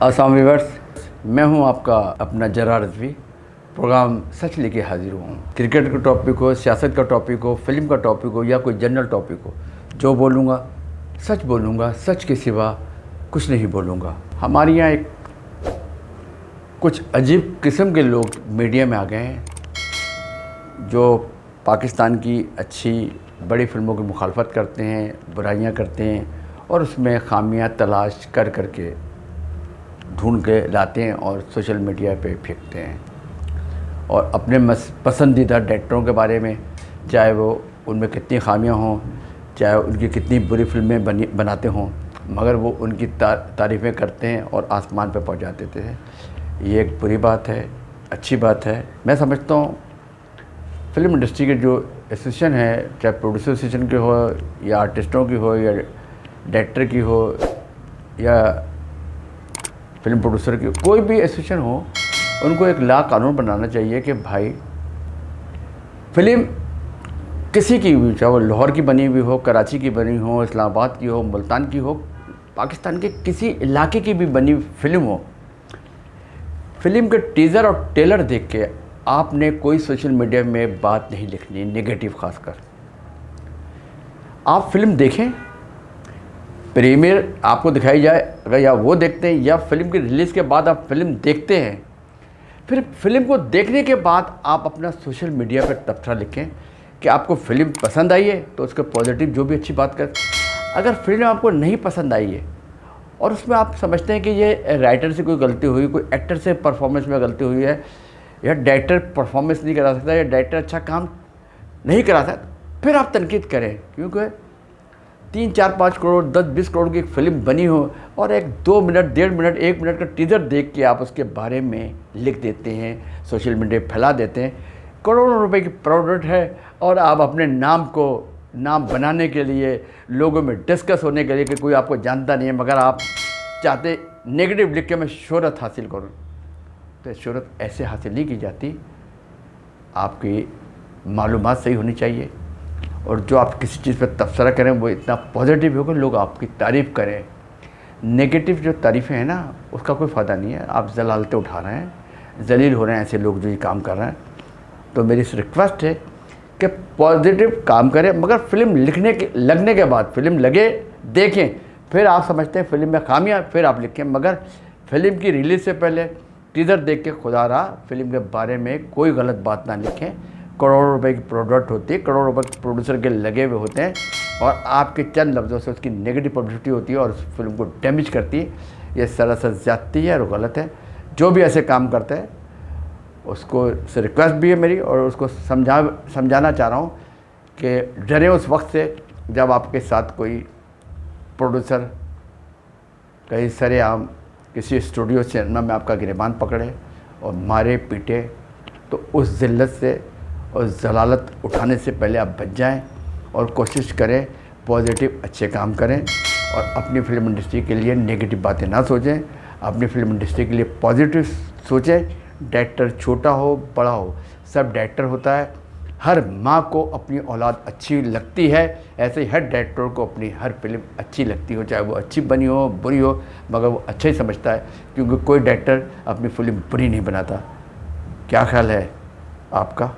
अस्सलाम व्यूअर्स, मैं हूं आपका अपना जरा रज़वी। प्रोग्राम सच लेके हाजिर हूँ। क्रिकेट का टॉपिक हो, सियासत का टॉपिक हो, फिल्म का टॉपिक हो या कोई जनरल टॉपिक हो, जो बोलूँगा सच के सिवा कुछ नहीं बोलूँगा। हमारे यहाँ एक कुछ अजीब किस्म के लोग मीडिया में आ गए हैं जो पाकिस्तान की अच्छी बड़ी फिल्मों की मुखालफत करते हैं, बुराइयां करते हैं और उसमें खामियां तलाश कर करके ढूंढ के लाते हैं और सोशल मीडिया पे फेंकते हैं। और अपने पसंदीदा डायरेक्टरों के बारे में, चाहे वो उनमें कितनी खामियां हों, चाहे उनकी कितनी बुरी फिल्में बनाते हों, मगर वो उनकी तारीफ़ें करते हैं और आसमान पे पहुंचा देते हैं। ये एक बुरी बात है, अच्छी बात है। मैं समझता हूँ फिल्म इंडस्ट्री के जो एसोसिएशन है, चाहे प्रोड्यूसर एसोसिएशन के हो या आर्टिस्टों की हो या डायरेक्टर की हो या फिल्म प्रोड्यूसर की, कोई भी एसोसिएशन हो, उनको एक ला कानून बनाना चाहिए कि भाई फिल्म किसी की भी, चाहे वो लाहौर की बनी हुई हो, कराची की बनी हो, इस्लामाबाद की हो, मुल्तान की हो, पाकिस्तान के किसी इलाके की भी बनी फिल्म हो, फिल्म के टीज़र और ट्रेलर देख के आपने कोई सोशल मीडिया में बात नहीं लिखनी, नेगेटिव खासकर। आप फिल्म देखें, प्रीमियर आपको दिखाई जाए अगर, या वो देखते हैं, या फिल्म की रिलीज़ के बाद आप फिल्म देखते हैं, फिर फिल्म को देखने के बाद आप अपना सोशल मीडिया पर तबसरा लिखें कि आपको फिल्म पसंद आई है तो उसके पॉजिटिव जो भी अच्छी बात कर। अगर फिल्म आपको नहीं पसंद आई है और उसमें आप समझते हैं कि ये राइटर से कोई गलती हुई, कोई एक्टर से परफॉर्मेंस में गलती हुई है, या डायरेक्टर परफॉर्मेंस नहीं करा सकता, या डायरेक्टर अच्छा काम नहीं करा सकता, फिर आप तनकीद करें। क्योंकि 3, 4, 5 करोड़, 10, 20 करोड़ की एक फ़िल्म बनी हो और एक 2 मिनट, 1.5 मिनट, 1 मिनट का टीज़र देख के आप उसके बारे में लिख देते हैं, सोशल मीडिया पर फैला देते हैं। करोड़ों रुपए की प्रोडक्ट है और आप अपने नाम को नाम बनाने के लिए, लोगों में डिस्कस होने के लिए कि कोई आपको जानता नहीं है, मगर आप चाहते नेगेटिव लिख के मैं शोहरत हासिल करूँ। तो शोहरत ऐसे हासिल नहीं की जाती। आपकी मालूमात सही होनी चाहिए और जो आप किसी चीज़ पर तबसरा करें वो इतना पॉजिटिव होगा, लोग आपकी तारीफ़ करें। नेगेटिव जो तारीफ़ें हैं ना, उसका कोई फ़ायदा नहीं है। आप जलालतें उठा रहे हैं, जलील हो रहे हैं ऐसे लोग जो ये काम कर रहे हैं। तो मेरी रिक्वेस्ट है कि पॉजिटिव काम करें, मगर फिल्म लगने के बाद, फिल्म लगे, देखें, फिर आप समझते हैं फिल्म में खामियां, फिर आप लिखें। मगर फिल्म की रिलीज़ से पहले टीज़र देख के खुदा रहा फिल्म के बारे में कोई गलत बात ना लिखें। करोड़ों रुपए की प्रोडक्ट होती है, करोड़ों रुपए के प्रोड्यूसर के लगे हुए होते हैं और आपके चंद लफ्ज़ों से उसकी नेगेटिव पब्लिसिटी होती है और उस फिल्म को डैमेज करती है। ये सरासर ज़्यादती है और गलत है। जो भी ऐसे काम करता है उसको से रिक्वेस्ट भी है मेरी, और उसको समझाना चाह रहा हूँ कि डरे उस वक्त से जब आपके साथ कोई प्रोड्यूसर कहीं सरेआम किसी स्टूडियो सिनेमा में आपका गिरबान पकड़े और मारे पीटे, तो उस ज़िल्लत से और जलालत उठाने से पहले आप बच जाएं और कोशिश करें पॉजिटिव अच्छे काम करें और अपनी फिल्म इंडस्ट्री के लिए नेगेटिव बातें ना सोचें। अपनी फिल्म इंडस्ट्री के लिए पॉजिटिव सोचें। डायरेक्टर छोटा हो बड़ा हो, सब डायरेक्टर होता है। हर माँ को अपनी औलाद अच्छी लगती है, ऐसे ही हर डायरेक्टर को अपनी हर फिल्म अच्छी लगती हो, चाहे वो अच्छी बनी हो बुरी हो, मगर वो अच्छा ही समझता है। क्योंकि कोई डायरेक्टर अपनी फिल्म बुरी नहीं बनाता। क्या ख्याल है आपका?